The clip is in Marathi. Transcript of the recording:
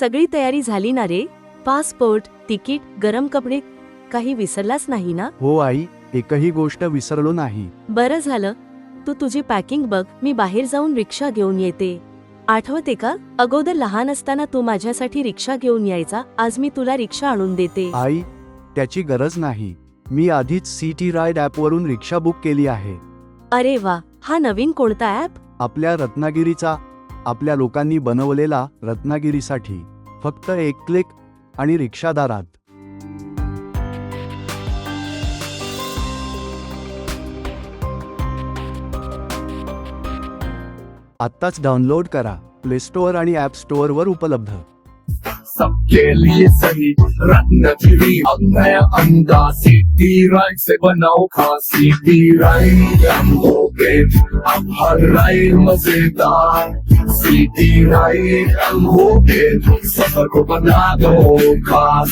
सगळी तयारी झाली ना रे? पासपोर्ट, तिकीट, गरम कपडे, काही विसरलाच नाही ना? हो आई, एकही गोष्ट विसरलो नाही. बरं झालं. तू तुझी पॅकिंग बघ, मी बाहेर जाऊन रिक्षा घेऊन येते. आठवते का, अगोदर लहान असताना तू माझ्यासाठी रिक्षा घेऊन यायचा. आज मी तुला रिक्षा आणून देते. आई, त्याची गरज नाही. मी आधीच सिटी राईड ॲपवरून रिक्षा बुक केली आहे. अरे वा, हा नवीन कोणता ॲप? आपल्या रत्नागिरीचा, आपल्या लोकांनी बनवलेला. रत्नागिरीसाठी फक्त एक क्लिक आणि रिक्षादारात. आत्ताच डाउनलोड करा. प्ले स्टोअर आणि ॲप स्टोअरवर उपलब्ध. सबके लिए सही रत्नागिरी अब नया अंदाज सिटी राइड से बनाओ खास सिटी राइड हम हो गए अब हर राइड मजेदार सिटी राइड हम हो गए सफर को बना दो खास